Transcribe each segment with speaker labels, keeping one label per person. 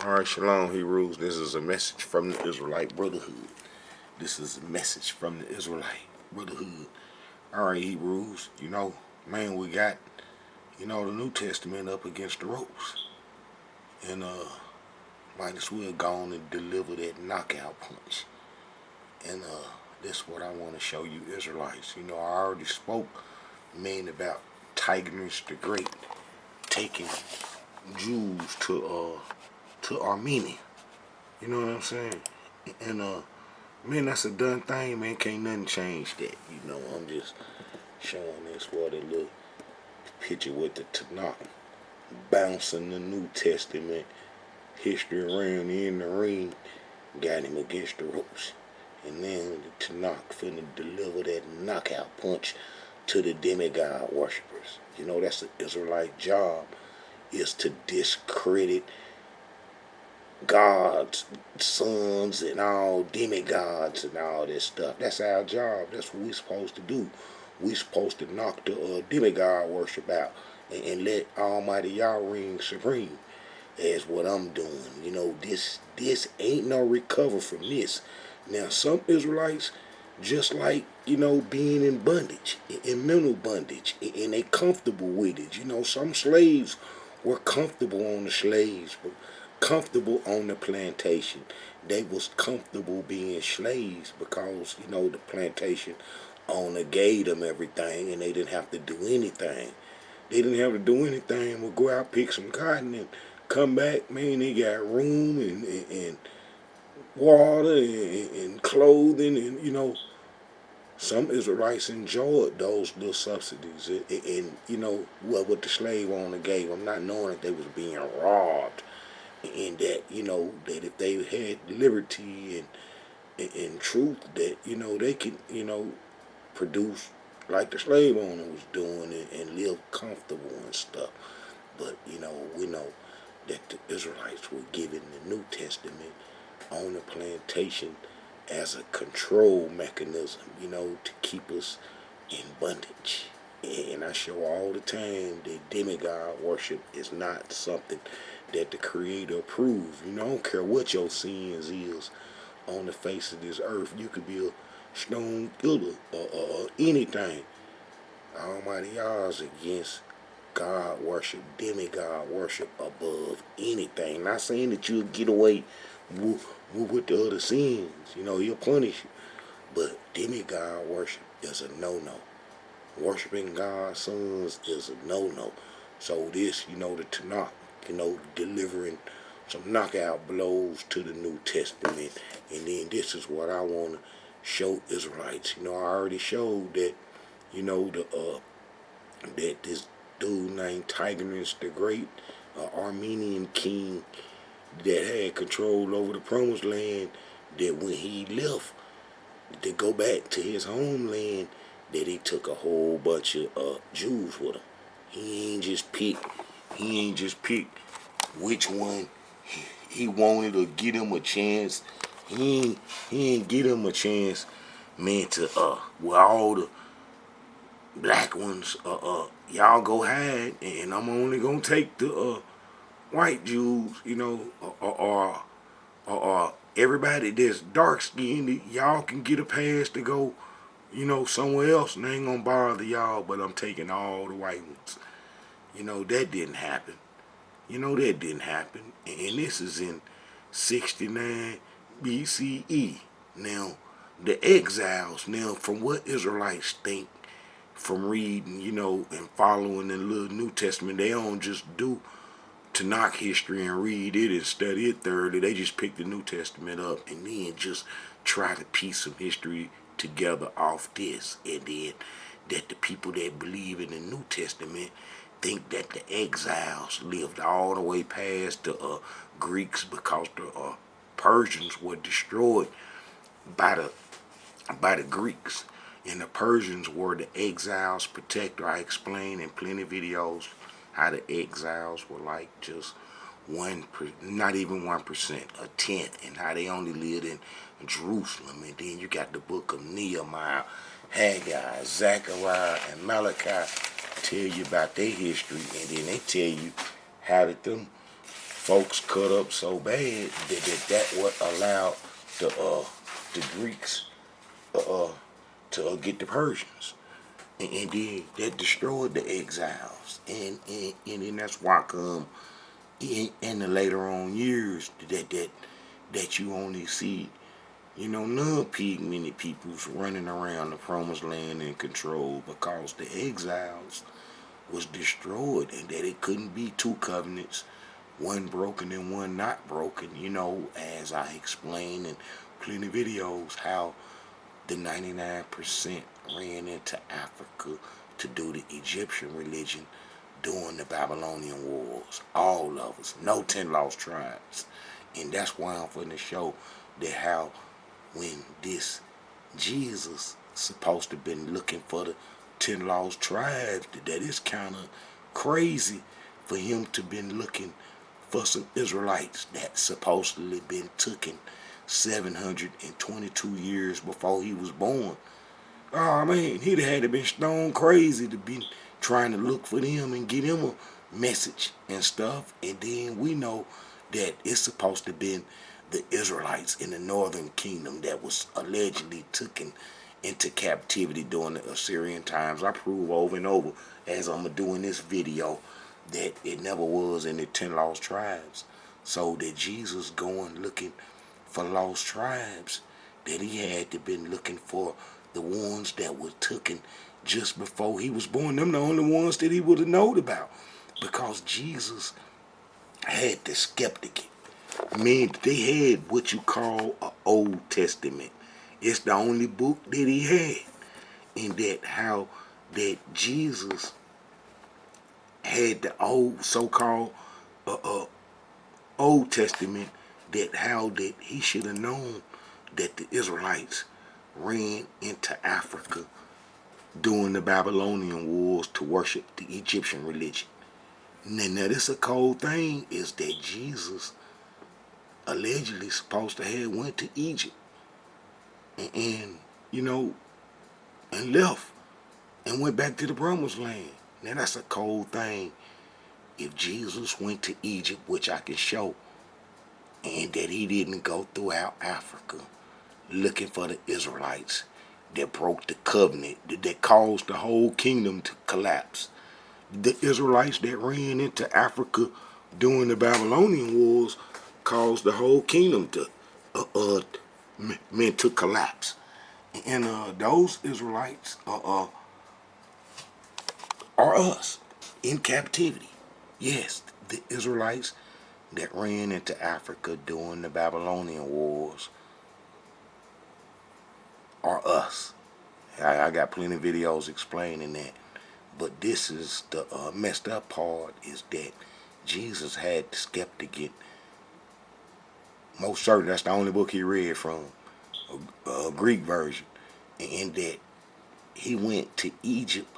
Speaker 1: Alright, Shalom Hebrews. This is a message from the Israelite Brotherhood. This is a message from the Israelite Brotherhood. Alright, Hebrews, man, we got, the New Testament up against the ropes. And might as well go on and deliver that knockout punch. And that's what I want to show you Israelites. I already spoke, about Tigranes the Great taking Jews to Armenia. You know what I'm saying? And man, that's a done thing, man. Can't nothing change that. I'm just showing this what a little picture with the Tanakh bouncing the New Testament history around in the ring, got him against the ropes. And then the Tanakh finna deliver that knockout punch to the demigod worshippers. That's the Israelite job, is to discredit gods, sons, and all demigods and all this stuff. That's our job. That's what we're supposed to do. We're supposed to knock the demigod worship out and let Almighty Yah reign supreme. That's what I'm doing. This ain't no recover from this. Now, some Israelites, just like, being in bondage, in mental bondage, and they comfortable with it. Some slaves were comfortable on the slaves, but comfortable on the plantation. They was comfortable being slaves because, the plantation owner gave them everything and they didn't have to do anything. They didn't have to do anything but go out, pick some cotton, and come back. Man, they got room and water and clothing, and some Israelites enjoyed those little subsidies and what the slave owner gave them, not knowing that they was being robbed, and that that if they had liberty and truth, that they can produce like the slave owner was doing and live comfortable and stuff. But we know that the Israelites were given the New Testament on the plantation as a control mechanism, to keep us in bondage. And I show all the time that demigod worship is not something that the Creator approves. I don't care what your sins is on the face of this earth. You could be a stone killer or anything. Almighty Yah is against God worship, demigod worship above anything. Not saying that you'll get away with the other sins. He'll punish you. But demigod worship is a no-no. Worshiping God's sons is a no-no. So this, the Tanakh, delivering some knockout blows to the New Testament. And then this is what I want to show Israelites. I already showed that, that this dude named Tigranes the Great, Armenian king that had control over the promised land, that when he left to go back to his homeland, that he took a whole bunch of Jews with him. He ain't just pick which one he wanted to get him a chance. He ain't get him a chance, man, to with all the black ones, y'all go hide, and I'm only gonna take the white Jews, or everybody that's dark skinned, y'all can get a pass to go, somewhere else, and I ain't gonna bother y'all, but I'm taking all the white ones. That didn't happen. That didn't happen. And this is in 69 BCE. Now, the exiles, from what Israelites think, from reading, and following the little New Testament, they don't just do Tanakh history and read it and study it thoroughly. They just pick the New Testament up and then just try to piece some history together off this. And then that the people that believe in the New Testament think that the exiles lived all the way past the Greeks, because the Persians were destroyed by the Greeks. And the Persians were the exiles' protector. I explained in plenty of videos how the exiles were like just not even 1%, a tenth, and how they only lived in Jerusalem. And then you got the book of Nehemiah, Haggai, Zechariah, and Malachi tell you about their history, and then they tell you how that them folks cut up so bad that what allowed the Greeks to get the Persians, and then that destroyed the exiles, and then that's why come in the later on years that you only see, non-pigmented peoples running around the promised land in control, because the exiles was destroyed, and that it couldn't be two covenants, one broken and one not broken, as I explained in plenty of videos, how the 99% ran into Africa to do the Egyptian religion during the Babylonian wars. All of us, no 10 lost tribes. And that's why I'm finna show that how when this Jesus supposed to been looking for the 10 lost tribes, that is kind of crazy for him to been looking for some Israelites that supposedly been taken 722 years before he was born. Oh man, he'd have had to been stone crazy to be trying to look for them and get him a message and stuff. And then we know that it's supposed to been the Israelites in the northern kingdom that was allegedly taken into captivity during the Assyrian times. I prove over and over, as I'm doing this video, that it never was in the 10 lost tribes. So that Jesus going looking for lost tribes, that he had to been looking for the ones that were taken just before he was born. Them the only ones that he would have known about, because Jesus had the skeptic. Man, they had what you call an Old Testament. It's the only book that he had. And that how that Jesus had the old so-called Old Testament, that how that he should have known that the Israelites ran into Africa during the Babylonian wars to worship the Egyptian religion. Now this a cold thing, is that Jesus allegedly supposed to have went to Egypt and and left and went back to the promised land. Now that's a cold thing. If Jesus went to Egypt, which I can show, and that he didn't go throughout Africa looking for the Israelites that broke the covenant, that caused the whole kingdom to collapse. The Israelites that ran into Africa during the Babylonian wars caused the whole kingdom to meant to collapse. And those Israelites are us in captivity. Yes, the Israelites that ran into Africa during the Babylonian wars are us. I got plenty of videos explaining that. But this is the messed up part, is that Jesus had the skeptic get, most certain that's the only book he read from, a Greek version, and that he went to Egypt,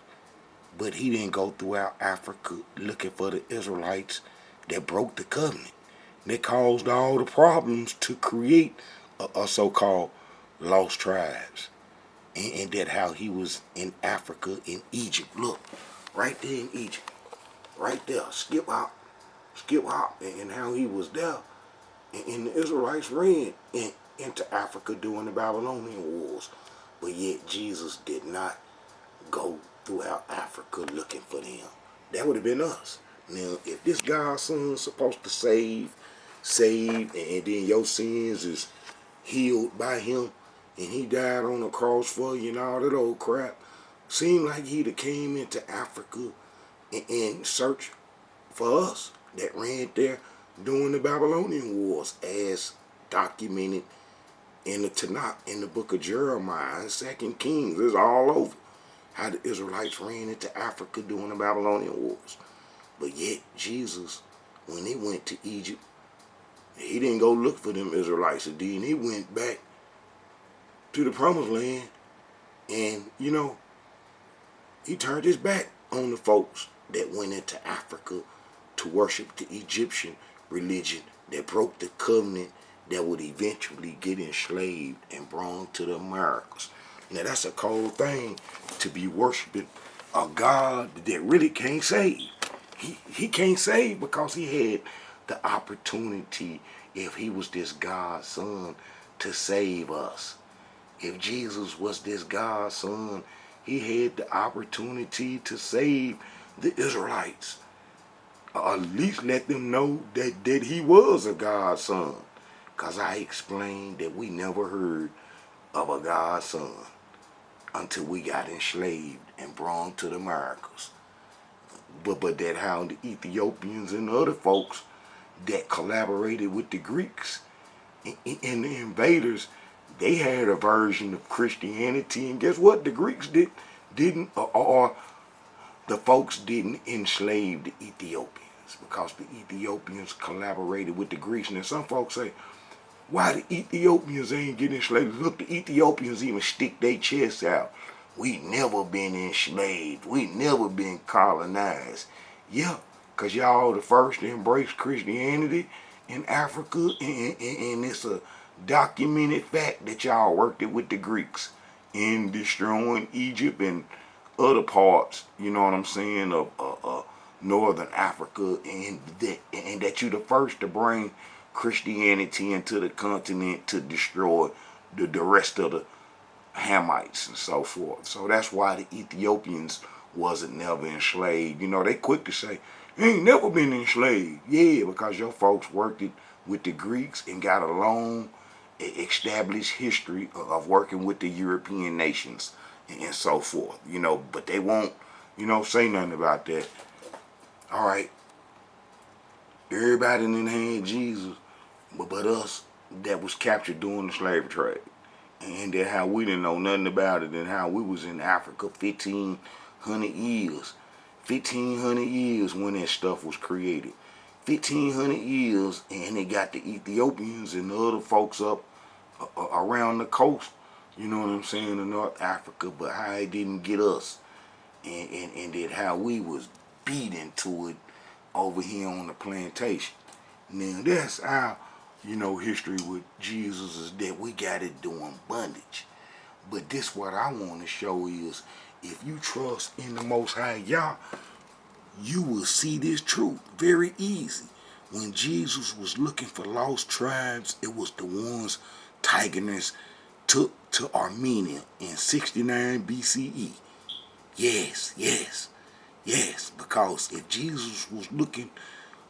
Speaker 1: but he didn't go throughout Africa looking for the Israelites that broke the covenant. That caused all the problems to create a so-called lost tribes. And that how he was in Africa, in Egypt. Look, right there in Egypt. Right there. Skip hop. And how he was there. And the Israelites ran into Africa during the Babylonian wars. But yet Jesus did not go throughout Africa looking for them. That would have been us. Now, if this God's son is supposed to save, and then your sins is healed by him, and he died on the cross for you and all that old crap, seemed like he'd have came into Africa and searched for us that ran there during the Babylonian wars, as documented in the Tanakh, in the book of Jeremiah and 2 Kings. It's all over how the Israelites ran into Africa during the Babylonian wars. But yet Jesus, when he went to Egypt, he didn't go look for them Israelites. And then he went back to the promised land, and he turned his back on the folks that went into Africa to worship the Egyptian religion that broke the covenant that would eventually get enslaved and brought to the Americas. Now that's a cold thing, to be worshiping a God that really can't save. He can't save because he had the opportunity, if he was this God's son, to save us. If Jesus was this God's son, he had the opportunity to save the Israelites. Or at least let them know that he was a God's son. Because I explained that we never heard of a God's son until we got enslaved and brought to the Americas. But that how the Ethiopians and other folks that collaborated with the Greeks and the invaders, they had a version of Christianity, and guess what? The Greeks didn't, or the folks didn't enslave the Ethiopians, because the Ethiopians collaborated with the Greeks. And some folks say, why the Ethiopians ain't getting enslaved? Look, the Ethiopians even stick their chests out. We never been enslaved. We never been colonized. Yeah, because y'all the first to embrace Christianity in Africa, and it's a documented fact that y'all worked it with the Greeks in destroying Egypt and other parts, you know what I'm saying, of northern Africa, and that you the first to bring Christianity into the continent to destroy the rest of the Hamites and so forth. So that's why the Ethiopians wasn't never enslaved. You know, they quick to say, ain't never been enslaved. Yeah, because your folks worked it with the Greeks and got a long established history of working with the European nations and so forth. You know, but they won't, you know, say nothing about that. All right. Everybody in the hand Jesus, but us that was captured during the slave trade. And that how we didn't know nothing about it, and how we was in Africa 1,500 years. 1,500 years when that stuff was created. 1,500 years, and they got the Ethiopians and the other folks up around the coast, you know what I'm saying, in North Africa, but how it didn't get us. And that how we was beat into it over here on the plantation. Now that's how, you know, history with Jesus is that we got it doing bondage. But this what I want to show is, if you trust in the Most High Yah, you will see this truth very easy. When Jesus was looking for lost tribes, it was the ones Tigranes took to Armenia in 69 BCE. Yes, yes, yes, because if Jesus was looking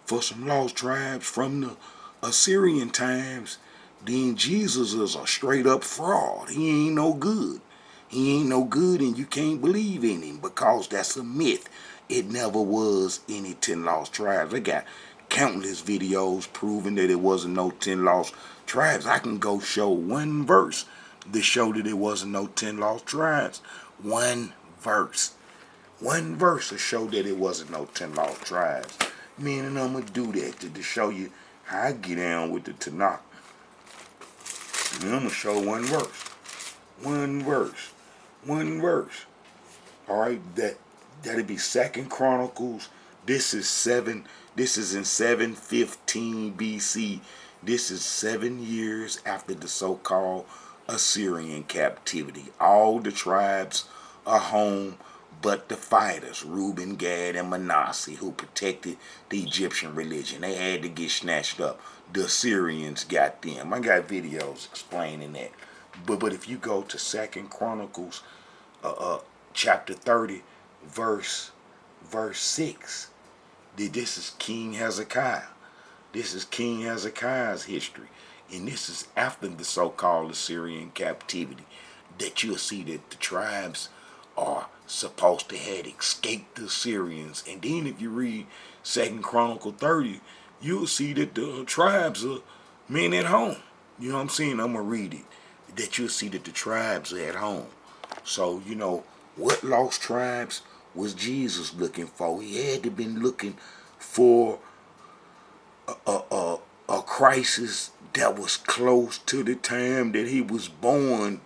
Speaker 1: for some lost tribes from the Assyrian times, then Jesus is a straight up fraud. He ain't no good. He ain't no good, and you can't believe in him, because that's a myth. It never was any 10 lost tribes. They got countless videos proving that it wasn't no 10 lost tribes. I can go show one verse to show that it wasn't no 10 lost tribes. One verse. One verse to show that it wasn't no 10 lost tribes. Man, and I'm going to do that to show you how I get down with the Tanakh. And I'm going to show one verse. One verse. One verse. Alright, that'd be 2nd Chronicles. This is in 715 BC. This is 7 years after the so-called Assyrian captivity. All the tribes are home but the fighters, Reuben, Gad, and Manasseh, who protected the Egyptian religion. They had to get snatched up. The Assyrians got them. I got videos explaining that. But if you go to 2nd Chronicles chapter 30, verse 6, this is King Hezekiah. This is King Hezekiah's history. And this is after the so-called Assyrian captivity, that you'll see that the tribes are supposed to have escaped the Assyrians. And then if you read 2nd Chronicle 30, you'll see that the tribes are men at home. You know what I'm saying? I'm going to read it. That you'll see that the tribes are at home. So, you know, what lost tribes was Jesus looking for? He had to been looking for a crisis that was close to the time that he was born,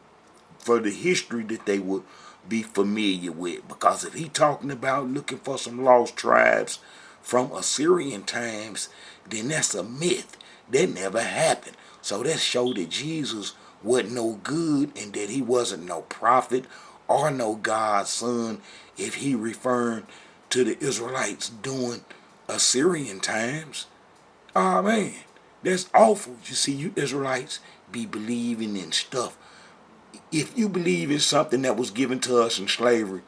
Speaker 1: for the history that they would be familiar with. Because if he talking about looking for some lost tribes from Assyrian times, then that's a myth. That never happened. So that showed that Jesus wasn't no good, and that he wasn't no prophet or no God's son if he referring to the Israelites during Assyrian times. Oh man, that's awful. You see, you Israelites be believing in stuff. If you believe in something that was given to us in slavery,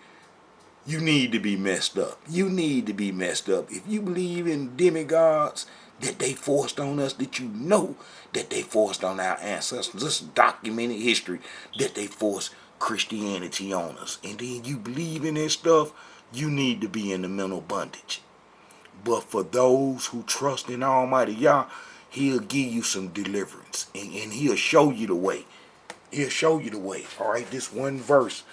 Speaker 1: you need to be messed up. You need to be messed up. If you believe in demigods that they forced on us, that you know that they forced on our ancestors, this is documented history that they forced Christianity on us. And then you believe in this stuff, you need to be in the mental bondage. But for those who trust in Almighty Yah, He'll give you some deliverance. And He'll show you the way. He'll show you the way. Alright, this one verse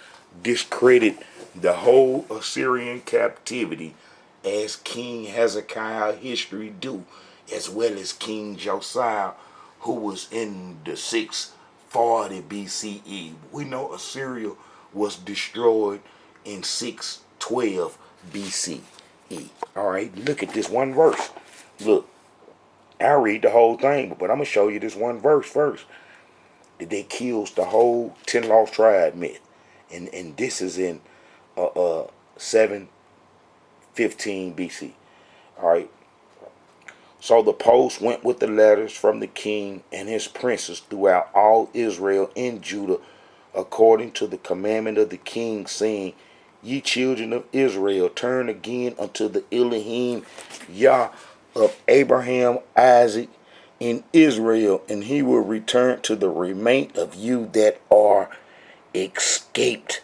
Speaker 1: discredit the whole Assyrian captivity as King Hezekiah history do, as well as King Josiah, who was in the 640 BCE. We know Assyria was destroyed in 612 BCE. Alright, look at this one verse. Look, I'll read the whole thing, but I'm going to show you this one verse first. That kills the whole 10 lost tribe myth. And this is in 715 BC. Alright. So the post went with the letters from the king and his princes throughout all Israel and Judah, according to the commandment of the king, saying, Ye children of Israel, turn again unto the Elohim Yah of Abraham, Isaac, in Israel, and he will return to the remnant of you that are escaped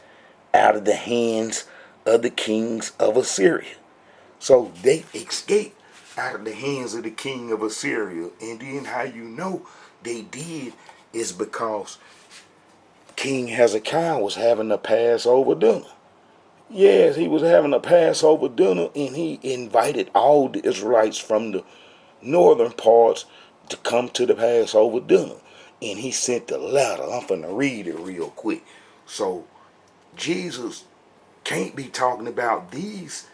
Speaker 1: out of the hands of the kings of Assyria. So they escaped out of the hands of the king of Assyria. And then how you know they did is because King Hezekiah was having a Passover dinner. Yes, he was having a Passover dinner, and he invited all the Israelites from the northern parts to come to the Passover dinner. And he sent the letter. I'm finna read it real quick. So Jesus can't be talking about these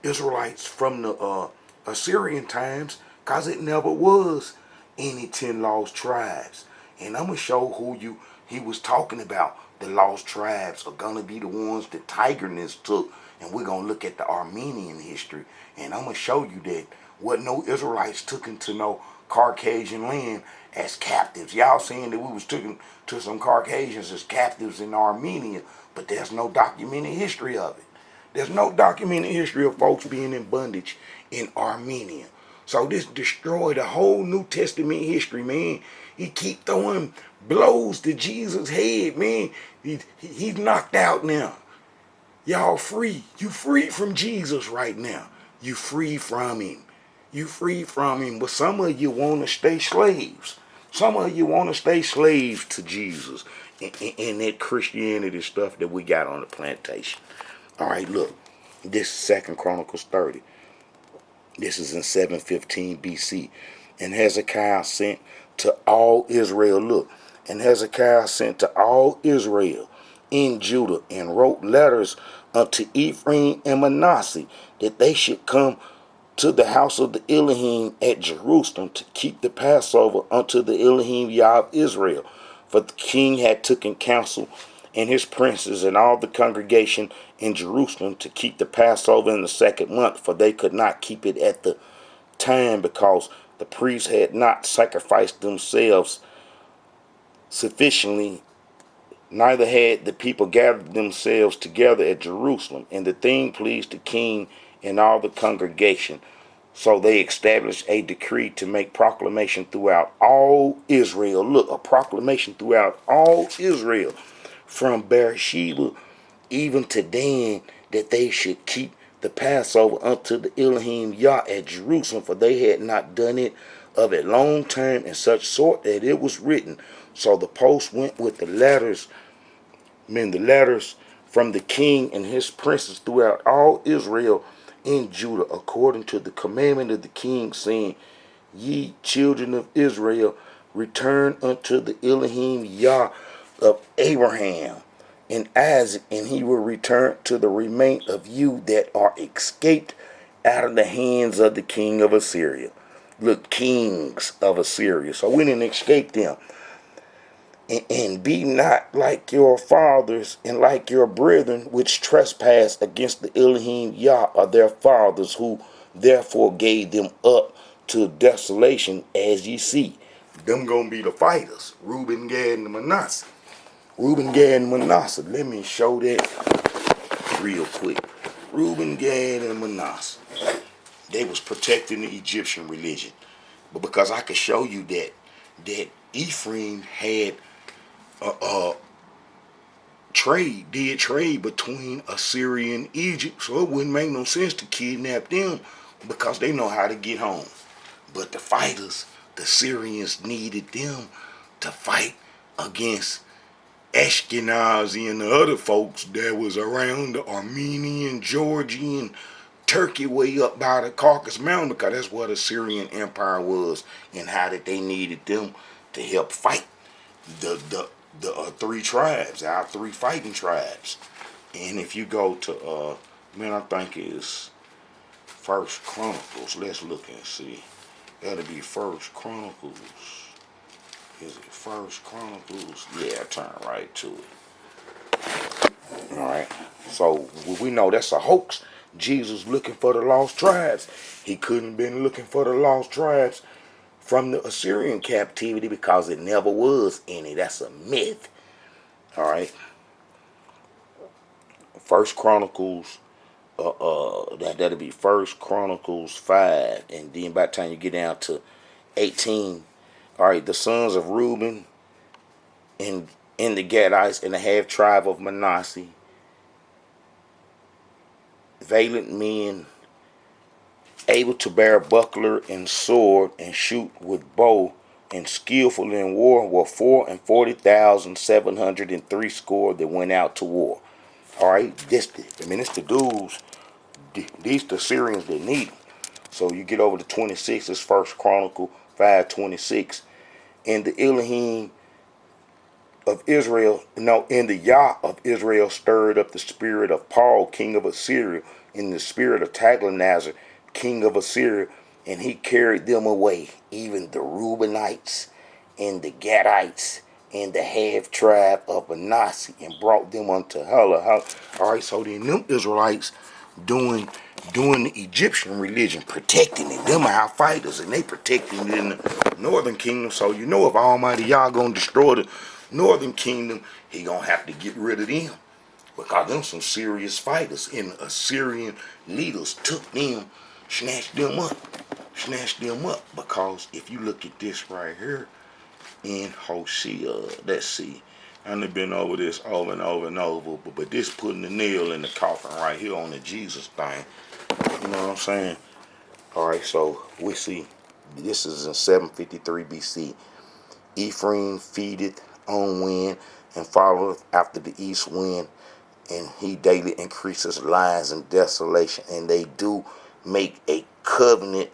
Speaker 1: Israelites from the Assyrian times, because it never was any 10 lost tribes. And I'm going to show who he was talking about. The lost tribes are going to be the ones that Tigranes took. And we're going to look at the Armenian history. And I'm going to show you that what no Israelites took into no Caucasian land as captives. Y'all saying that we was taken to some Caucasians as captives in Armenia, but there's no documented history of it. There's no documented history of folks being in bondage in Armenia. So this destroyed the whole New Testament history, man. He keep throwing blows to Jesus' head, man. He's knocked out now. Y'all free. You free from Jesus right now. You free from him. You free from him. But some of you want to stay slaves. Some of you want to stay slaves to Jesus and that Christianity stuff that we got on the plantation. All right, look. This is 2 Chronicles 30. This is in 715 BC. And Hezekiah sent to all Israel. Look. And Hezekiah sent to all Israel in Judah and wrote letters unto Ephraim and Manasseh that they should come to the house of the Elohim at Jerusalem to keep the Passover unto the Elohim Yah of Israel. For the king had taken counsel and his princes and all the congregation in Jerusalem to keep the Passover in the 2nd month, for they could not keep it at the time because the priests had not sacrificed themselves sufficiently, neither had the people gathered themselves together at Jerusalem. And the thing pleased the king and all the congregation. So they established a decree to make proclamation throughout all Israel. Look, a proclamation throughout all Israel, from Beersheba even to Dan, that they should keep the Passover unto the Elohim Yah at Jerusalem, for they had not done it of a long time in such sort that it was written. So the post went with the letters from the king and his princes throughout all Israel in Judah, according to the commandment of the king, saying, Ye children of Israel, return unto the Elohim Yah of Abraham and Isaac, and he will return to the remnant of you that are escaped out of the hands of the king of Assyria. Look, kings of Assyria. So we didn't escape them. And be not like your fathers and like your brethren, which trespassed against the Elohim Yah of their fathers, who therefore gave them up to desolation as ye see. Them gonna be the fighters. Reuben, Gad, and Manasseh. Reuben, Gad, and Manasseh. Let me show that real quick. Reuben, Gad, and Manasseh. They was protecting the Egyptian religion. But because I could show you that Ephraim had did trade between Assyria and Egypt, so it wouldn't make no sense to kidnap them because they know how to get home. But the fighters, the Syrians, needed them to fight against Ashkenazi and the other folks that was around the Armenian, Georgian, Turkey way up by the Caucasus Mountain, because that's where the Syrian Empire was, and how that they needed them to help fight the three tribes, our three fighting tribes. And if you go to I think it's First Chronicles. Let's look and see. That'll be First Chronicles. Is it First Chronicles? Yeah, turn right to it. Alright. So we know that's a hoax. Jesus looking for the lost tribes. He couldn't have been looking for the lost tribes from the Assyrian captivity because it never was any. That's a myth. Alright. First Chronicles, that'll be First Chronicles 5, and then by the time you get down to 18, alright, the sons of Reuben and the Gadites and the half tribe of Manasseh, valiant men, able to bear buckler and sword and shoot with bow, and skillful in war, were 440,703 score that went out to war. All right, it's the dudes. These the Syrians that need them. So you get over to 26. It's First Chronicle 5:26. And the Elohim of Israel, in the Yah of Israel stirred up the spirit of Paul, king of Assyria, in the spirit of Tiglaneser, king of Assyria, and he carried them away, even the Reubenites and the Gadites and the half tribe of Manasseh, and brought them unto Hela. All right, so then them Israelites doing the Egyptian religion, protecting it. Them our fighters, and they protecting it in the northern kingdom. So you know, if Almighty Yah gonna destroy the northern kingdom, he gonna have to get rid of them, because them some serious fighters, and the Assyrian leaders took them, snatched them up. Because if you look at this right here in Hosea, let's see, I've been over this over and over and over, but this putting the nail in the coffin right here on the Jesus thing. You know what I'm saying? All right, so we see this is in 753 BC. Ephraim feedeth on wind and followeth after the east wind, and he daily increases lies and desolation, and they do make a covenant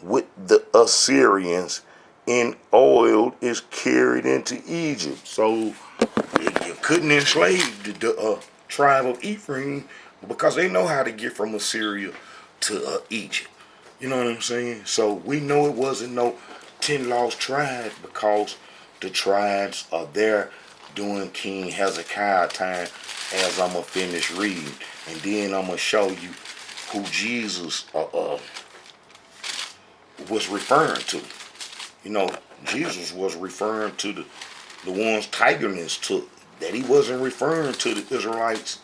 Speaker 1: with the Assyrians, and oil is carried into Egypt. So you couldn't enslave the tribe of Ephraim, because they know how to get from Assyria to Egypt. You know what I'm saying? So we know it wasn't no 10 lost tribes, because the tribes are there during King Hezekiah time, as I'm going to finish reading. And then I'm going to show you who Jesus was referring to. You know, Jesus was referring to the ones Tigranes took. That he wasn't referring to the Israelites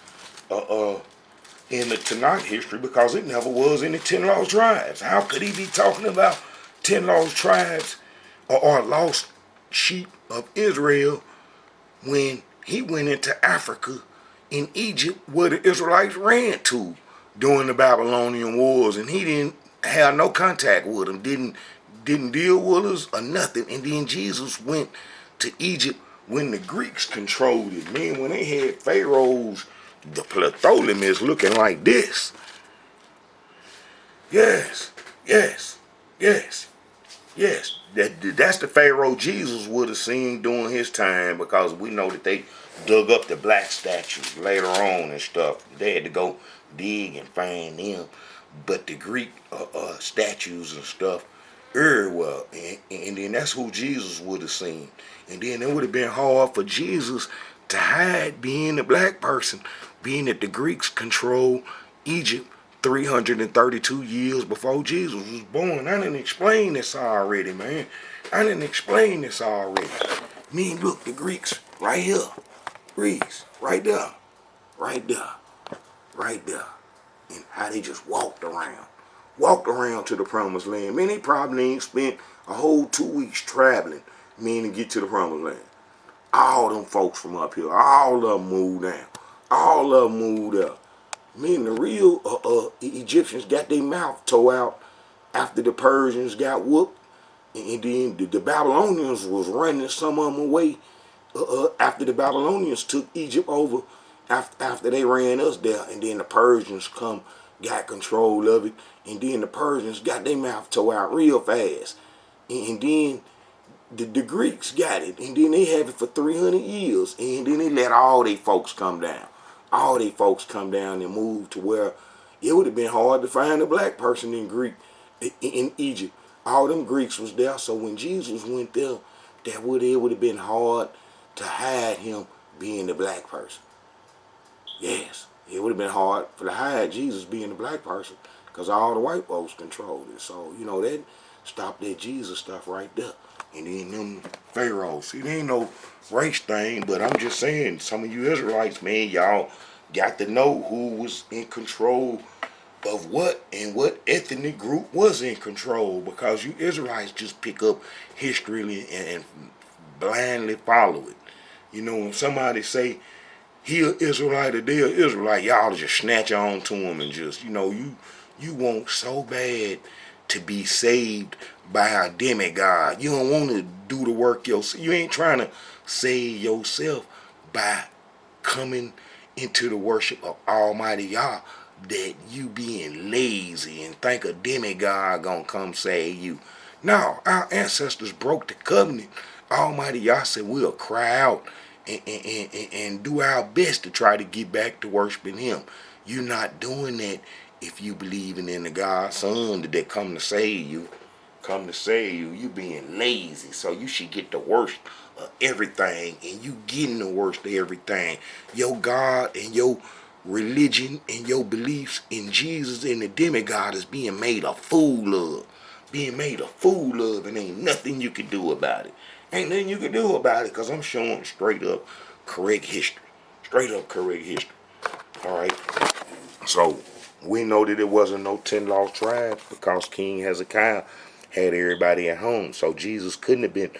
Speaker 1: in the Tanakh history, because it never was any 10 lost tribes. How could he be talking about 10 lost tribes or lost sheep of Israel when he went into Africa in Egypt, where the Israelites ran to during the Babylonian wars, and he didn't have no contact with them, didn't deal with us or nothing. And then Jesus went to Egypt when the Greeks controlled it. Man, when they had pharaohs, the Ptolemy looking like this. Yes. That's the Pharaoh Jesus would have seen during his time, because we know that they dug up the black statues later on and stuff. They had to go dig and find them. But the Greek statues and stuff, well, and then that's who Jesus would have seen. And then it would have been hard for Jesus to hide being a black person, being that the Greeks control Egypt 332 years before Jesus was born. I didn't explain this already, man. I didn't explain this already. Look, the Greeks, right here. Greeks, right there. Right there. Right there. And how they just walked around. Walked around to the promised land. Man, they probably ain't spent a whole 2 weeks traveling, to get to the promised land. All them folks from up here, all of them moved down. All of them moved up. The real Egyptians got their mouth tore out after the Persians got whooped. And then the Babylonians was running some of them away after the Babylonians took Egypt over, after they ran us there. And then the Persians got control of it. And then the Persians got their mouth tore out real fast. And then the Greeks got it. And then they had it for 300 years. And then they let all they folks come down. All they folks come down and move to where it would have been hard to find a black person in Egypt. All them Greeks was there, so when Jesus went there, it would have been hard to hide him being the black person. Yes, it would have been hard to hide Jesus being the black person, because all the white folks controlled it. So, that stopped that Jesus stuff right there. And then them pharaohs. See, there ain't no race thing, but I'm just saying, some of you Israelites, man, y'all got to know who was in control of what and what ethnic group was in control, because you Israelites just pick up history and blindly follow it. When somebody say he an Israelite or they an Israelite, y'all just snatch on to him and just, you want so bad to be saved by a demigod. You don't want to do the work yourself. You ain't trying to save yourself by coming into the worship of Almighty Yah, that you being lazy and think a demigod gonna come save you. No, our ancestors broke the covenant. Almighty Yah said we'll cry out and do our best to try to get back to worshiping him. You're not doing that if you believing in the God's Son that come to save you. You being lazy. So you should get the worst of everything, and you getting the worst of everything. Your God and your religion and your beliefs in Jesus and the demigod is being made a fool of. And ain't nothing you can do about it. Because I'm showing straight up correct history. Alright. So we know that it wasn't no 10 lost tribes, because King Hezekiah had everybody at home. So Jesus couldn't have been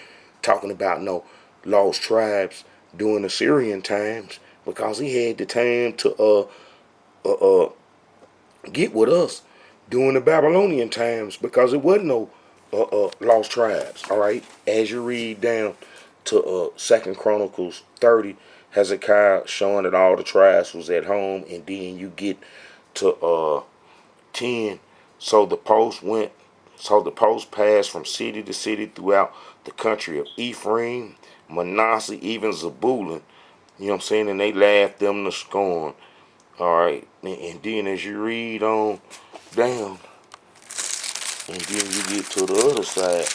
Speaker 1: talking about no lost tribes during Assyrian times, because he had the time to get with us during the Babylonian times, because it wasn't no lost tribes. All right, as you read down to 2 Chronicles 30, Hezekiah showing that all the tribes was at home, and then you get to 10. So the post passed from city to city throughout the country of Ephraim, Manasseh, even Zebulun. You know what I'm saying? And they laughed them to scorn. All right. And then as you read on down, and then you get to the other side,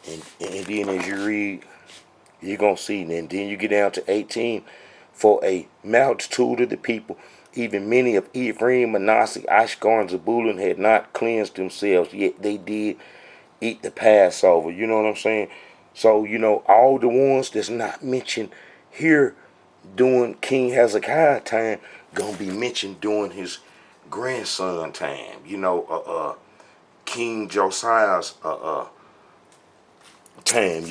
Speaker 1: and then as you read, you're going to see, and then you get down to 18, for a multitude of the people, even many of Ephraim, Manasseh, Ashgar, and Zebulun had not cleansed themselves, yet they did eat the Passover. You know what I'm saying? So, all the ones that's not mentioned here during King Hezekiah time gonna be mentioned during his grandson time. King Josiah's time.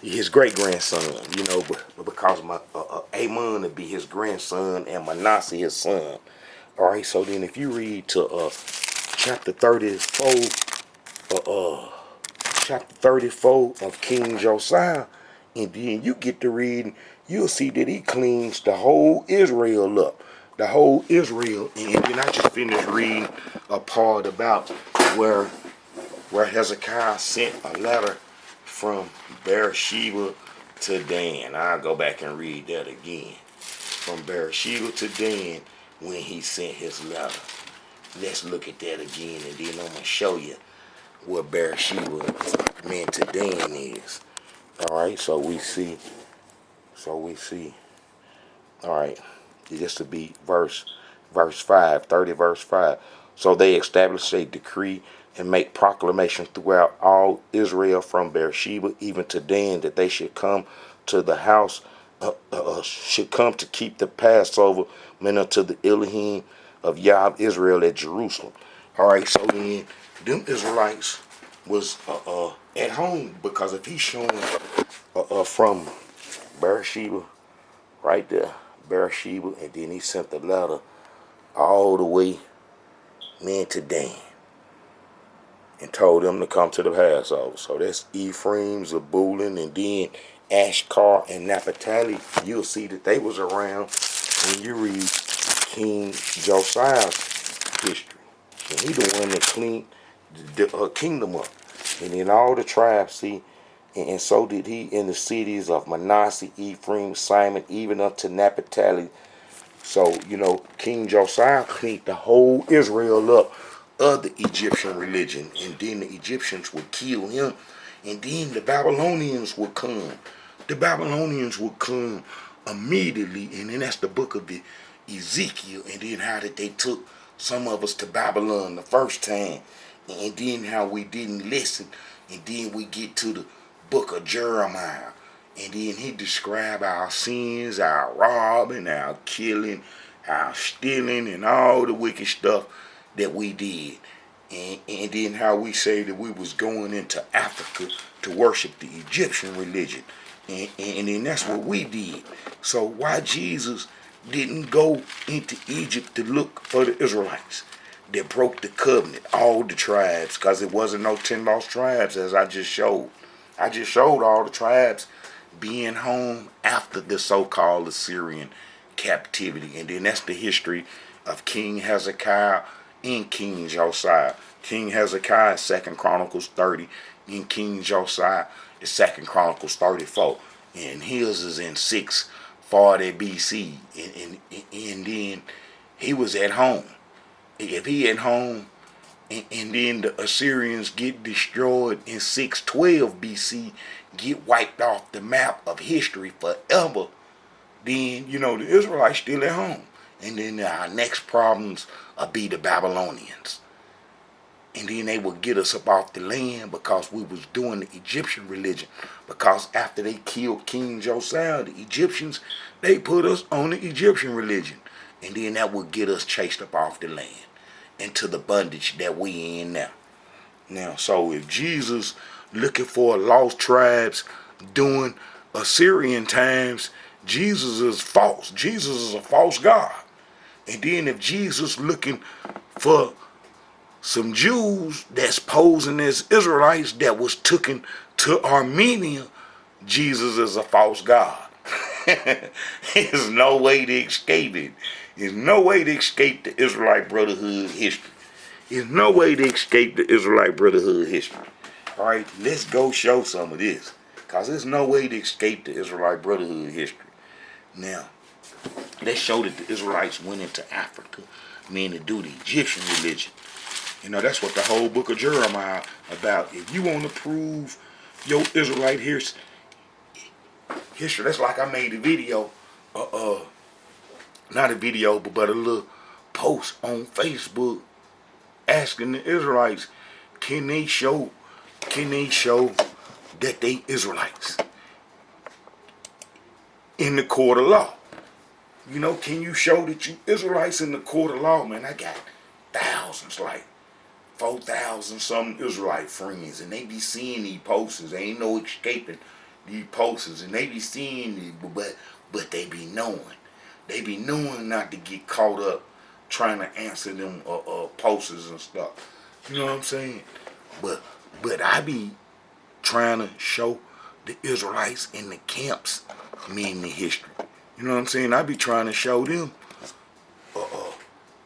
Speaker 1: His great grandson. But because my Amon would be his grandson and Manasseh his son. All right. So then, if you read to chapter 34, of King Josiah, and then you get to reading, you'll see that he cleans the whole Israel up. The whole Israel. And then I just finished reading a part about where Hezekiah sent a letter from Beersheba to Dan. I'll go back and read that again. From Beersheba to Dan, when he sent his letter. Let's look at that again, and then I'm going to show you what Beersheba meant to Dan is. Alright, so we see. Alright, this will be verse verse 5, 30 verse 5. So they established a decree and make proclamation throughout all Israel from Beersheba even to Dan that they should come to the house, should come to keep the Passover, meant unto the Elohim of Yah Israel at Jerusalem. All right, so then them Israelites was at home, because if he's showing from Beersheba, right there, Beersheba, and then he sent the letter all the way, man, to Dan, and told them to come to the Passover. So that's Ephraim, Zebulun, and then Ashkar and Naphtali. You'll see that they was around when you read King Josiah's history. And he the one that cleaned the kingdom up. And then all the tribes, see, and so did he in the cities of Manasseh, Ephraim, Simon, even up to Naphtali. So, King Josiah cleaned the whole Israel up of the Egyptian religion. And then the Egyptians would kill him. And then the Babylonians would come. The Babylonians would come immediately. And then that's the book of Ezekiel. And then how that they took some of us to Babylon the first time. And then how we didn't listen. And then we get to the book of Jeremiah. And then he described our sins, our robbing, our killing, our stealing, and all the wicked stuff that we did. And then how we say that we was going into Africa to worship the Egyptian religion. And then that's what we did. So why Jesus didn't go into Egypt to look for the Israelites that broke the covenant, all the tribes, because it wasn't no 10 lost tribes, as I just showed. I just showed all the tribes being home after the so-called Assyrian captivity. And then that's the history of King Hezekiah and King Josiah. King Hezekiah, 2nd Chronicles 30, and King Josiah is 2nd Chronicles 34. And his is in 640 BC. And then he was at home. If he at home, and then the Assyrians get destroyed in 612 BC, get wiped off the map of history forever, then, the Israelites still at home. And then our next problems will be the Babylonians. And then they would get us up off the land because we was doing the Egyptian religion. Because after they killed King Josiah, the Egyptians, they put us on the Egyptian religion. And then that would get us chased up off the land into the bondage that we in now. Now, so if Jesus looking for lost tribes during Assyrian times, Jesus is false. Jesus is a false God. And then if Jesus looking for some Jews that's posing as Israelites that was taken to Armenia, Jesus is a false God. There's no way to escape it. There's no way to escape the Israelite Brotherhood history. There's no way to escape the Israelite Brotherhood history. All right, let's go show some of this. Because there's no way to escape the Israelite Brotherhood history. Now, let's show that the Israelites went into Africa, meaning to do the Egyptian religion. That's what the whole book of Jeremiah about. If you want to prove your Israelite history, that's like I made a video, not a video, but a little post on Facebook asking the Israelites, can they show that they Israelites in the court of law? Can you show that you Israelites in the court of law? Man, I got thousands, like 4,000 some Israelite friends, and they be seeing these posters. There ain't no escaping these posters, and they be seeing these, but they be knowing. They be knowing not to get caught up trying to answer them posters and stuff. You know what I'm saying? But I be trying to show the Israelites in the camps, meaning the history. You know what I'm saying? I be trying to show them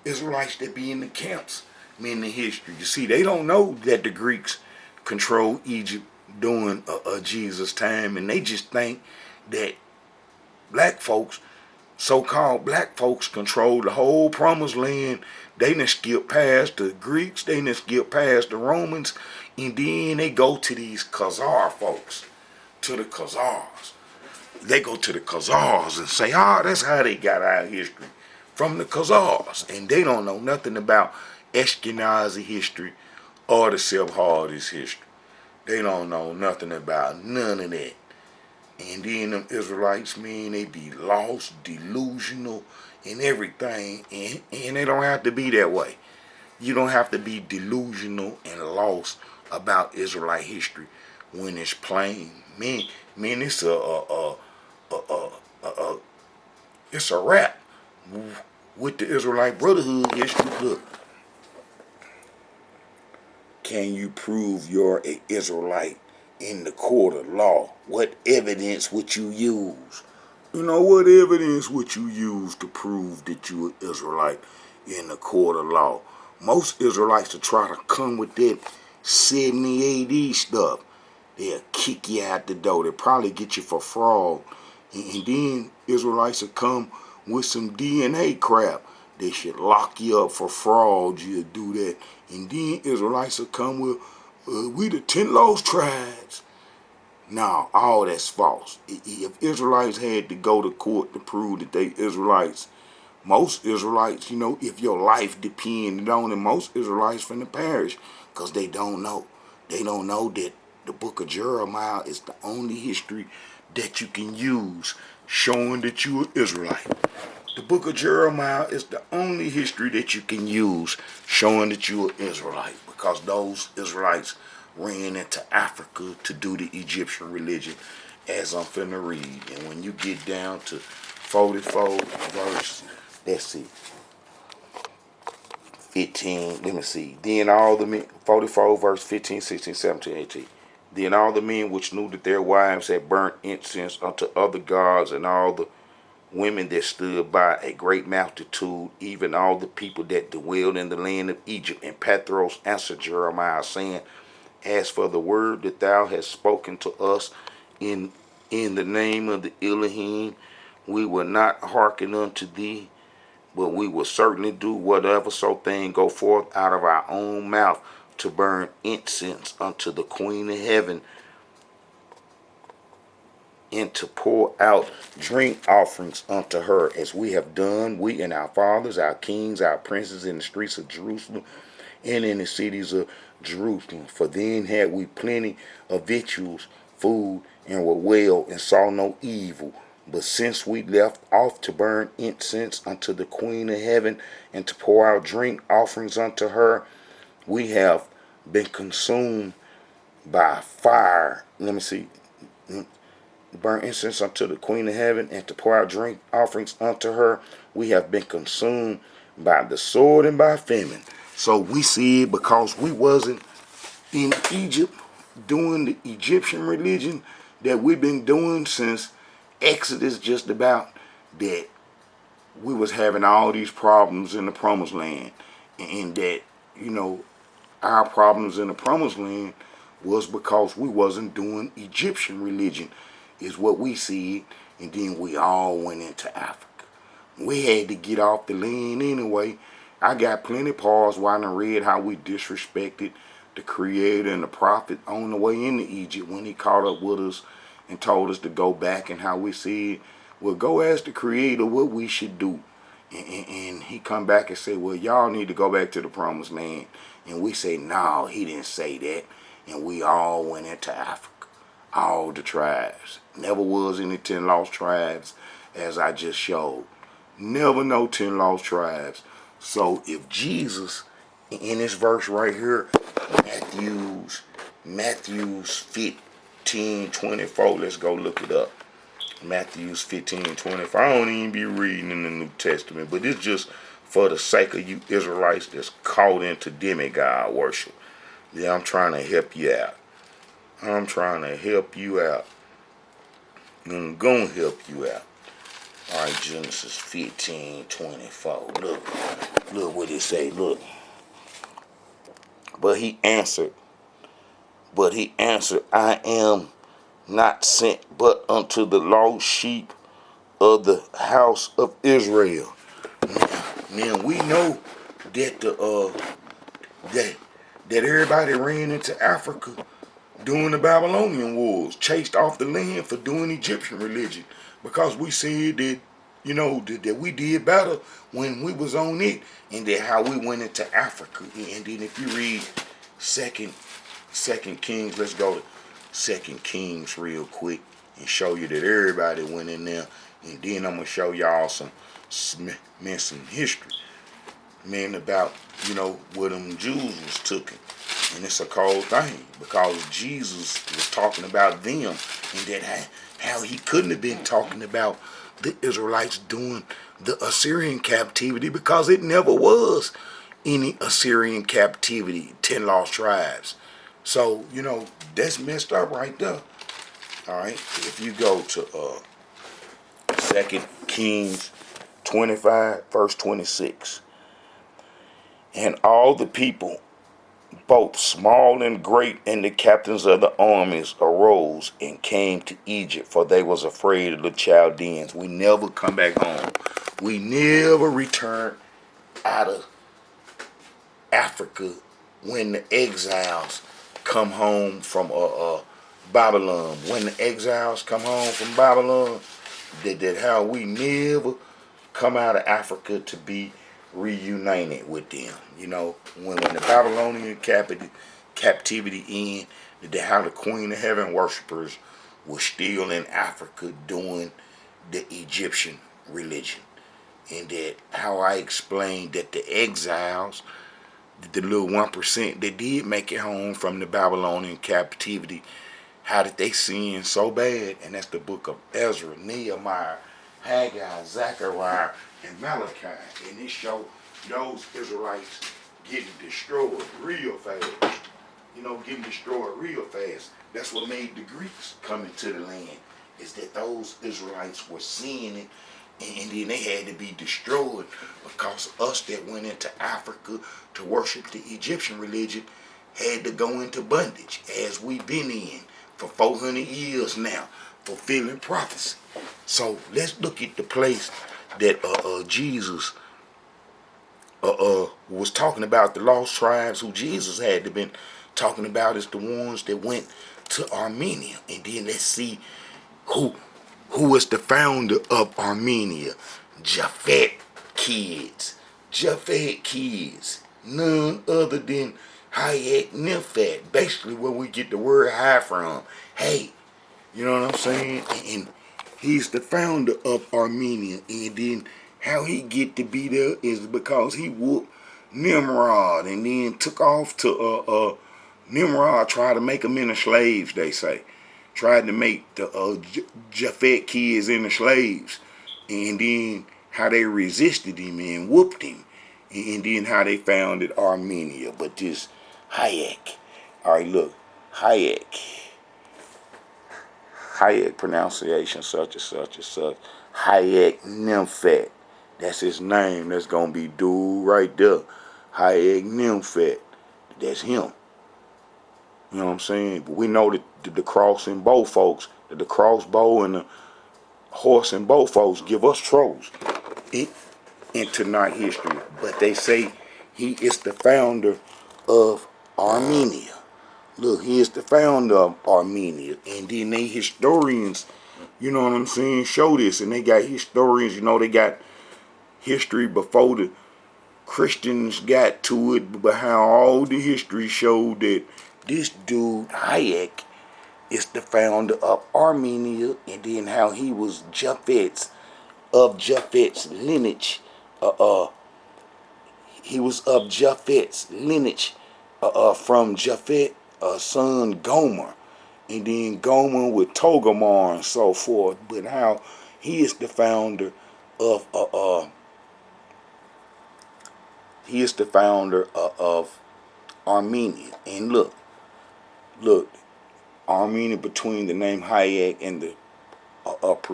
Speaker 1: Israelites that be in the camps, meaning the history. You see, they don't know that the Greeks controlled Egypt during Jesus' time, and they just think that black folks, so-called black folks, control the whole promised land. They done skip past the Greeks, they done skip past the Romans, and then they go to these Khazar folks, to the Khazars. They go to the Khazars and say, that's how they got our history from the Khazars, and they don't know nothing about Ashkenazi history or the Sephardic history. They don't know nothing about none of that. And then them Israelites, man, they be lost, delusional, and everything. And they don't have to be that way. You don't have to be delusional and lost about Israelite history when it's plain. Man, it's it's a rap with the Israelite Brotherhood history. Look, can you prove you're an Israelite in the court of law? What evidence would you use? You know, what evidence would you use to prove that you're an Israelite in the court of law? Most Israelites will try to come with that 70 AD stuff. They'll kick you out the door. They'll probably get you for fraud. And then Israelites will come with some DNA crap. They should lock you up for fraud. You'll do that. And then Israelites will come with, we the 10 lost tribes. No, all that's false. If Israelites had to go to court to prove that they Israelites, most Israelites, you know, if your life depended on it, most Israelites finna perish because they don't know. They don't know that the book of Jeremiah is the only history that you can use showing that you are Israelite. The book of Jeremiah is the only history that you can use showing that you are Israelite, because those Israelites ran into Africa to do the Egyptian religion, as I'm finna read. And when you get down to 44 verse, let's see, 15, let me see. Then all the men, 44 verse 15, 16, 17, 18. Then all the men which knew that their wives had burnt incense unto other gods, and all the women that stood by, a great multitude, even all the people that dwelled in the land of Egypt and Pathros, answered Jeremiah, saying, as for the word that thou hast spoken to us in the name of the Elohim, we will not hearken unto thee, but we will certainly do whatever so thing go forth out of our own mouth, to burn incense unto the Queen of Heaven, and to pour out drink offerings unto her, as we have done, we and our fathers, our kings, our princes, in the streets of Jerusalem and in the cities of Jerusalem. For then had we plenty of victuals, food, and were well, and saw no evil. But since we left off to burn incense unto the Queen of Heaven, and to pour out drink offerings unto her, we have been consumed by fire. Let me see. Burn incense unto the Queen of Heaven, and to pour out drink offerings unto her, we have been consumed by the sword and by famine. So we see it, because we wasn't in Egypt doing the Egyptian religion that we've been doing since Exodus, just about, that we was having all these problems in the promised land. And that, you know, our problems in the promised land was because we wasn't doing Egyptian religion, is what we see. And then we all went into Africa. We had to get off the land anyway. I got plenty of pause where I done read how we disrespected the Creator and the prophet on the way into Egypt when he caught up with us and told us to go back, and how we said, well, go ask the Creator what we should do. And he come back and say, well, y'all need to go back to the promised land. And we say, no, he didn't say that. And we all went into Africa. All the tribes. Never was any 10 lost tribes, as I just showed. Never no 10 lost tribes. So if Jesus, in this verse right here, Matthew's 15:24, let's go look it up. Matthew's 15:24. I don't even be reading in the New Testament, but it's just for the sake of you Israelites that's caught into demigod worship. Yeah, I'm trying to help you out. I'm trying to help you out. I'm going to help you out. All right, Genesis 15:24. Look what it say. Look. But he answered, I am not sent but unto the lost sheep of the house of Israel. Now we know that that everybody ran into Africa during the Babylonian wars, chased off the land for doing Egyptian religion, because we said that that we did better when we was on it, and then how we went into Africa. And then if you read Second Kings, let's go to Second Kings real quick and show you that everybody went in there. And then I'm gonna show y'all some history, man, about where them Jews was taken. And it's a cold thing because Jesus was talking about them, and that how he couldn't have been talking about the Israelites during the Assyrian captivity, because it never was any Assyrian captivity, 10 lost tribes. So, that's messed up right there. All right. If you go to 2 Kings 25, verse 26. And all the people, both small and great, and the captains of the armies arose and came to Egypt, for they was afraid of the Chaldeans. We never come back home. We never return out of Africa when the exiles come home from Babylon. When the exiles come home from Babylon, that how we never come out of Africa to be reunited with them. When the Babylonian captivity ended, that how the Queen of Heaven worshipers were still in Africa doing the Egyptian religion. And that how I explained that the exiles, the little 1% that did make it home from the Babylonian captivity, how did they sin so bad? And that's the book of Ezra, Nehemiah, Haggai, Zechariah, and Malachi. And it showed those Israelites getting destroyed real fast. Getting destroyed real fast. That's what made the Greeks come into the land, is that those Israelites were seeing it, and then they had to be destroyed, because us that went into Africa to worship the Egyptian religion had to go into bondage, as we've been in for 400 years now, fulfilling prophecy. So let's look at the place that Jesus was talking about, the lost tribes who Jesus had to been talking about, is the ones that went to Armenia. And then let's see who was the founder of Armenia. Japhet kids. None other than Hayek Nifat. Basically where we get the word high from. Hey, you know what I'm saying? And he's the founder of Armenia. And then how he get to be there is because he whooped Nimrod and then took off to Nimrod tried to make them into slaves, they say. Tried to make the Japhet kids into slaves. And then how they resisted him and whooped him. And then how they founded Armenia. But this Hayek. Alright, look. Hayek pronunciation such and such and such. Hayek Nimfat. That's his name. That's gonna be dude right there. Hayek Nimfat. That's him. You know what I'm saying? But we know that the cross and bow folks, that the crossbow and the horse and bow folks give us troubles in tonight history. But they say he is the founder of Armenia. Look, he is the founder of Armenia. And then they historians, you know what I'm saying, show this. And they got historians, they got history before the Christians got to it, but how all the history showed that this dude, Hayek, is the founder of Armenia, and then how he was Japhet's lineage. He was of Japhet's lineage from Japhet, son Gomer, and then Gomer with Togarmah and so forth. But how he is the founder of of Armenia. And look, Armenia, between the name Hayek and the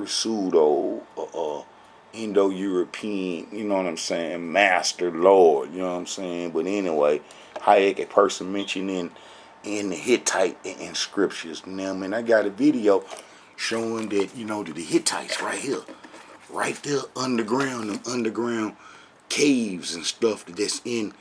Speaker 1: pseudo Indo-European, you know what I'm saying, master lord, you know what I'm saying. But anyway, Hayek, a person mentioned in the Hittite in scriptures. Now, man, I got a video showing that, that the Hittites right there underground, them underground caves and stuff that's in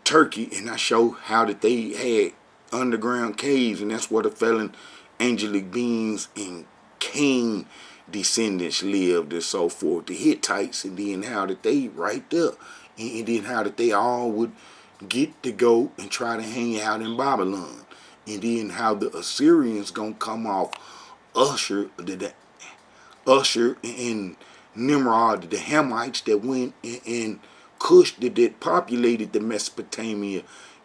Speaker 1: Turkey, and I show how that they had underground caves, and that's where the fallen angelic beings and Cain descendants lived and so forth, the Hittites, and then how that they right there, and then how that they all would get to go and try to hang out in Babylon, and then how the Assyrians gonna come off Usher and Nimrod, the Hamites that went and Cush that populated the Mesopotamia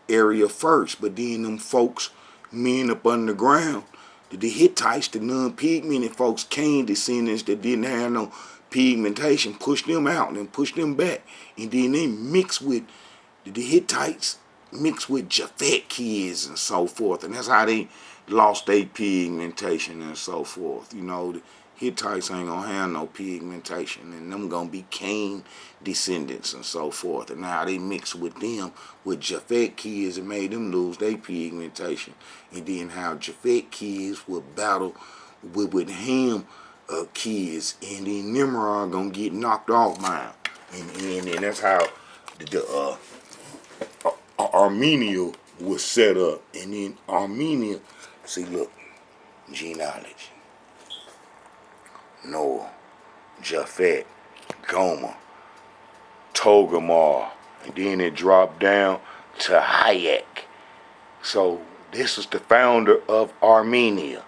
Speaker 1: area first, but then them folks, men up underground, the Hittites, the non-pigmented folks, Cain descendants that didn't have no pigmentation, pushed them out and pushed them back, and then they mixed with the Hittites, mixed with Japhet kids and so forth, and that's how they lost their pigmentation and so forth. You know, the Hittites ain't gonna have no pigmentation, and them gonna be Cain descendants and so forth. And now they mixed with them, with Japhet kids, and made them lose their pigmentation. And then how Japhet kids would battle with Ham kids, and then Nimrod gonna get knocked off mine. And that's how the Armenia was set up. And then Armenia, see, look, genealogy. Noah, Japhet, Gomer, Togarmah, and then it dropped down to Hayek. So this is the founder of Armenia.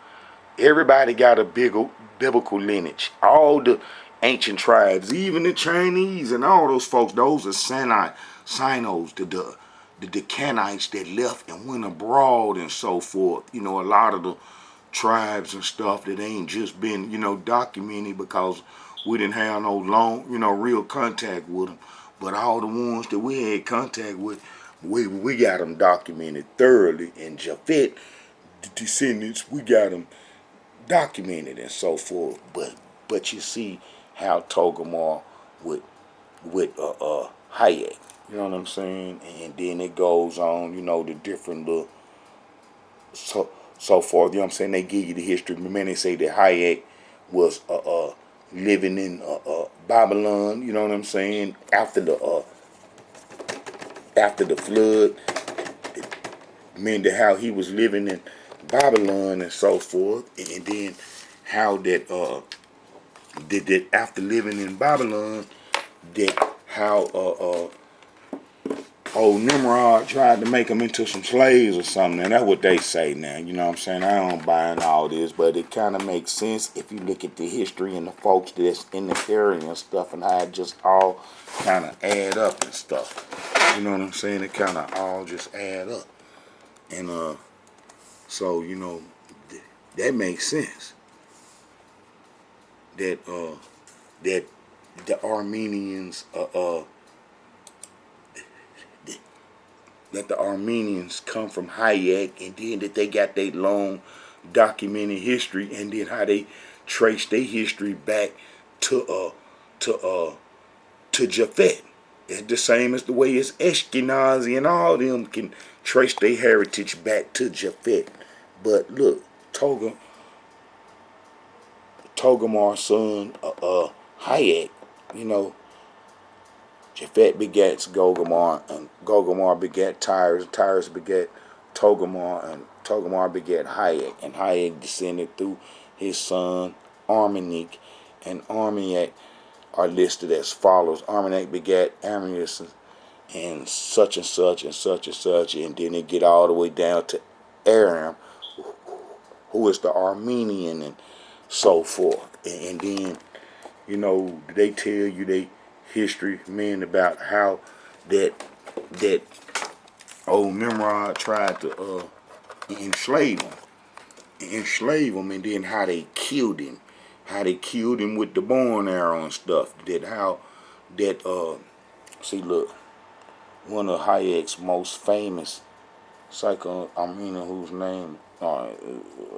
Speaker 1: Everybody got a big biblical lineage. All the ancient tribes, even the Chinese and all those folks, those are Sinos, the Canaanites that left and went abroad and so forth. You know, a lot of the tribes and stuff that ain't just been, you know, documented because we didn't have no long, you know, real contact with them. But all the ones that we had contact with, we got them documented thoroughly. And Japhet descendants, we got them documented and so forth. But you see how Togarmah with Hayek, you know what I'm saying? And then it goes on, you know, the different little so forth, you know what I'm saying? They give you the history. Man, they say that Hayek was living in Babylon, you know what I'm saying? After the flood, it meant that how he was living in Babylon and so forth, and then how that that after living in Babylon, that how old Nimrod tried to make them into some slaves or something, and that's what they say now, you know what I'm saying? I don't buy in all this, but it kind of makes sense if you look at the history and the folks that's in the area and stuff, and how it just all kind of add up and stuff. You know what I'm saying? It kind of all just add up. And so, you know, that makes sense. That that the Armenians that the Armenians come from Hayek, and then that they got their long documented history, and then how they trace their history back to Japhet. It's the same as the way it's Ashkenazi and all them can trace their heritage back to Japhet. But look, Togarmah's son, Hayek, you know, Japhet begets Togarmah, and Togarmah begat Tyrus, Tyrus begat Togarmah, and Togarmah begat Hayek, and Hayek descended through his son Armeniak, and Armeniak are listed as follows. Armeniak begat Armenius, and such and such and such and such, and then they get all the way down to Aram, who is the Armenian and so forth. And then, you know, they tell you they history, man, about how that old Nimrod tried to enslave him, and then how they killed him, with the bow and arrow and stuff. See, look, one of Hayek's most famous Armenian, whose name,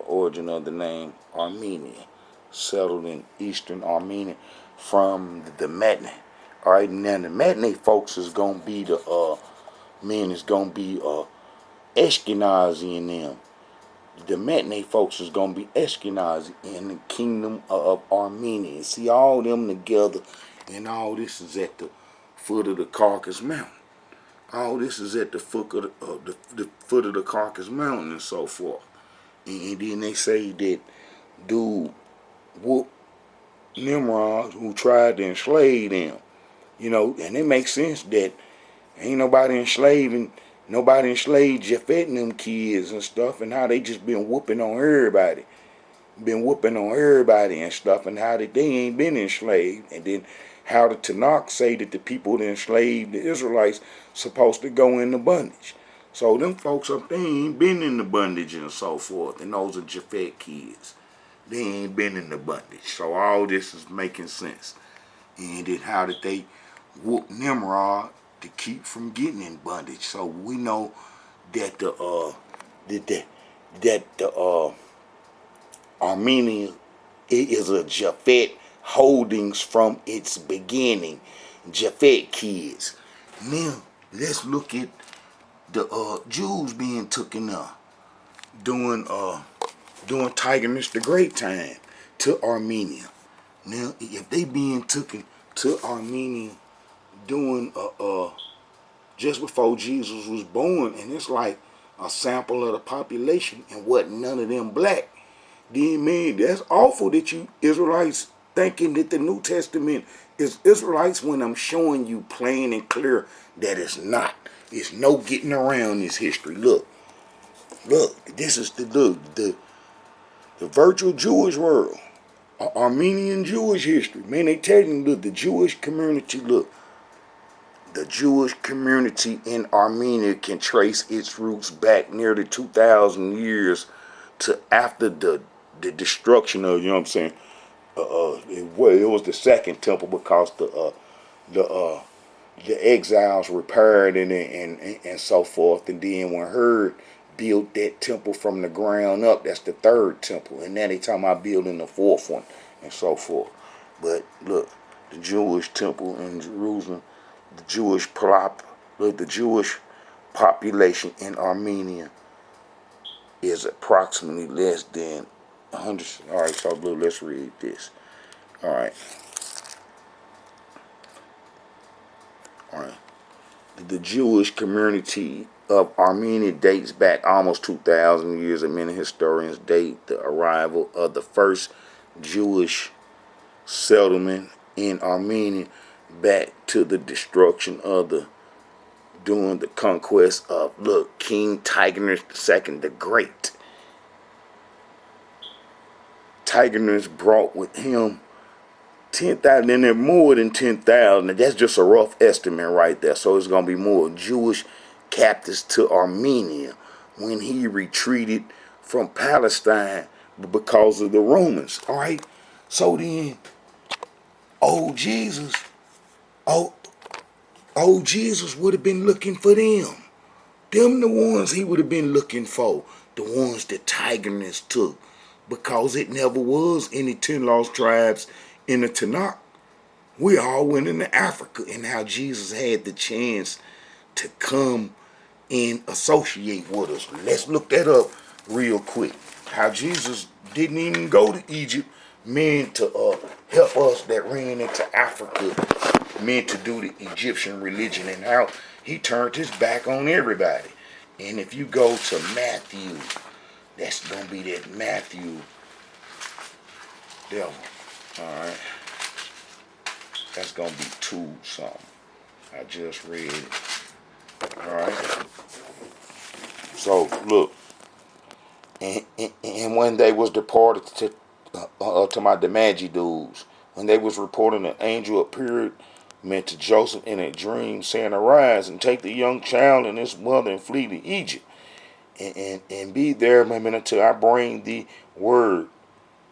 Speaker 1: origin of the name Armenia, settled in eastern Armenia from the Matne. All right, now the Matne folks is gonna be Ashkenazi in them. The Matne folks is gonna be Ashkenazi in the Kingdom of Armenia. See all them together, and all this is at the foot of the Caucasus Mountain. All this is at the foot of the foot of the Caucasus Mountain and so forth. And then they say that dude whooped Nimrod who tried to enslave them. You know, and it makes sense that ain't nobody enslaved Japhet and them kids and stuff, and how they just been whooping on everybody. And stuff, and how they ain't been enslaved. And then how the Tanakh say that the people that enslaved the Israelites supposed to go into bondage. So them folks up there ain't been in the bondage and so forth. And those are Japhet kids. They ain't been in the bondage. So all this is making sense. And then how did they whoop Nimrod to keep from getting in bondage? So we know that the Armenia is a Japhet holdings from its beginning. Japhet kids. Now let's look at the Jews being taken during Tigranes the Great time to Armenia. Now if they being taken to Armenia during just before Jesus was born, and it's like a sample of the population, and wasn't none of them black, then man, that's awful that you Israelites thinking that the New Testament is Israelites, when I'm showing you plain and clear that it's not. It's no getting around this history. Look, this is the virtual Jewish world, Armenian Jewish history. Man, they telling you, look, the Jewish community, look, the Jewish community in Armenia can trace its roots back nearly 2,000 years to after the destruction of, you know what I'm saying, it was the second temple, because the exiles repaired it and so forth. And then when Herd built that temple from the ground up, that's the third temple. And now they talking about building the fourth one and so forth. But look, the Jewish temple in Jerusalem, the Jewish population in Armenia is approximately less than 100. All right, so Blue, let's read this. All right. The Jewish community of Armenia dates back almost 2,000 years, and many historians date the arrival of the first Jewish settlement in Armenia back to the destruction of during the conquest of, look, King Tigranes II the Great. Tigranes brought with him 10,000, and they're more than 10,000. That's just a rough estimate right there. So it's going to be more Jewish captives to Armenia when he retreated from Palestine because of the Romans. All right. So then, old Jesus would have been looking for them. Them the ones he would have been looking for. The ones that Tigranes took. Because it never was any 10 lost tribes in the Tanakh. We all went into Africa, and how Jesus had the chance to come and associate with us. Let's look that up real quick. How Jesus didn't even go to Egypt, meant to help us that ran into Africa, meant to do the Egyptian religion, and how he turned his back on everybody. And if you go to Matthew, that's going to be that Matthew devil. Alright. That's going to be 2 something. I just read it. Alright. So, look. And when they was departed to my Demaji dudes, when they was reporting, an angel appeared, meant to Joseph in a dream, saying, "Arise and take the young child and his mother and flee to Egypt. And be there, until I bring thee word.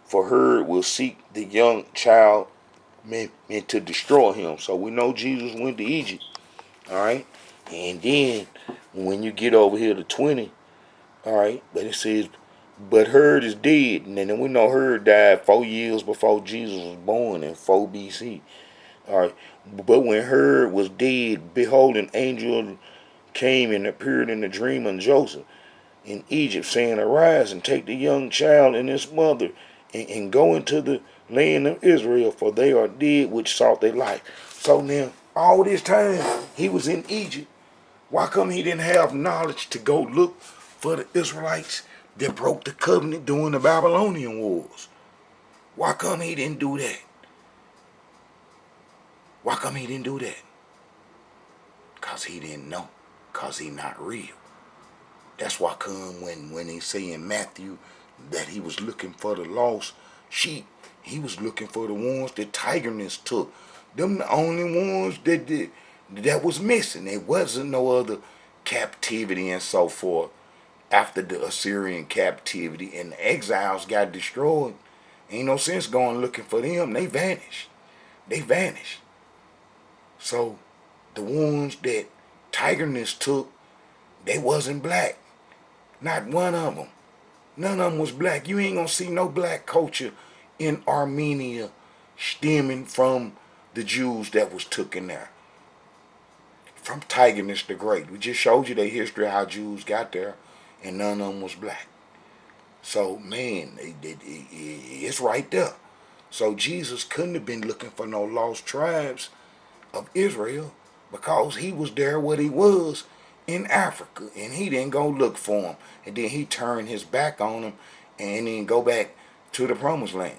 Speaker 1: For Herod will seek the young child meant to destroy him." So we know Jesus went to Egypt. Alright? And then when you get over here to 20, alright, but it says, but Herod is dead. And then we know Herod died 4 years before Jesus was born in 4 BC. Alright. But when Herod was dead, behold, an angel came and appeared in the dream of Joseph in Egypt, saying, "Arise and take the young child and his mother, and go into the land of Israel, for they are dead which sought their life." So now, all this time he was in Egypt. Why come he didn't have knowledge to go look for the Israelites that broke the covenant during the Babylonian wars? Why come he didn't do that? Why come he didn't do that? Because he didn't know. Because he not real. That's why come when they say in Matthew that he was looking for the lost sheep, he was looking for the ones that Tigranes took. Them the only ones that was missing. There wasn't no other captivity and so forth after the Assyrian captivity, and the exiles got destroyed. Ain't no sense going looking for them. They vanished. They vanished. So the ones that Tigranes took, they wasn't black. Not one of them. None of them was black. You ain't gonna see no black culture in Armenia stemming from the Jews that was took in there. From Tigranes the Great. We just showed you the history of how Jews got there, and none of them was black. So, man, it's right there. So Jesus couldn't have been looking for no lost tribes of Israel because he was there what he was in Africa, and he didn't go look for them. And then he turned his back on them and then go back to the promised land.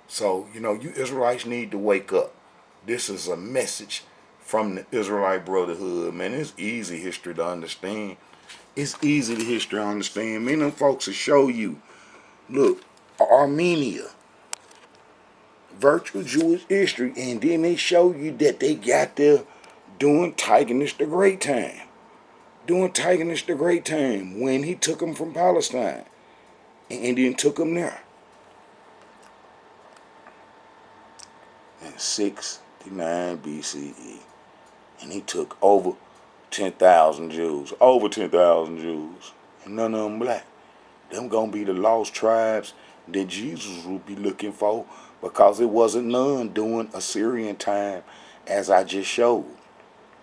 Speaker 1: So, you Israelites need to wake up. This is a message from the Israelite Brotherhood, man. It's easy history to understand. It's easy to history to understand. Many of them folks will show you, look, Armenia, virtual Jewish history, and then they show you that they got there during Tigranes the Great time. During Tigranes the Great time, when he took them from Palestine, and then took them there. In 69 BCE. And he took over 10,000 Jews. Over 10,000 Jews. And none of them black. Them gonna be the lost tribes that Jesus will be looking for, because it wasn't none during Assyrian time, as I just showed.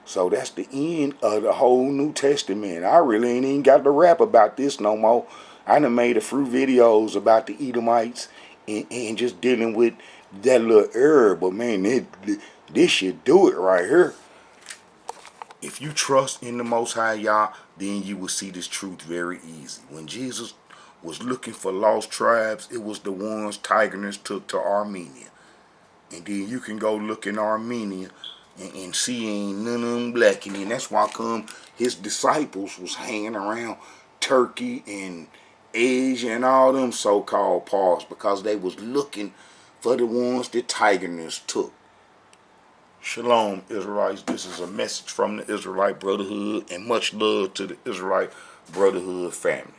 Speaker 1: So that's the end of the whole New Testament. I really ain't even got to rap about this no more. I done made a few videos about the Edomites and just dealing with that little error. But man, this should do it right here. If you trust in the Most High Yah, then you will see this truth very easy. When Jesus was looking for lost tribes, it was the ones Tigranes took to Armenia. And then you can go look in Armenia and see ain't none of them black. And that's why come his disciples was hanging around Turkey and Asia and all them so-called parts, because they was looking for the ones that Tigranes took. Shalom, Israelites. This is a message from the Israelite Brotherhood, and much love to the Israelite Brotherhood family.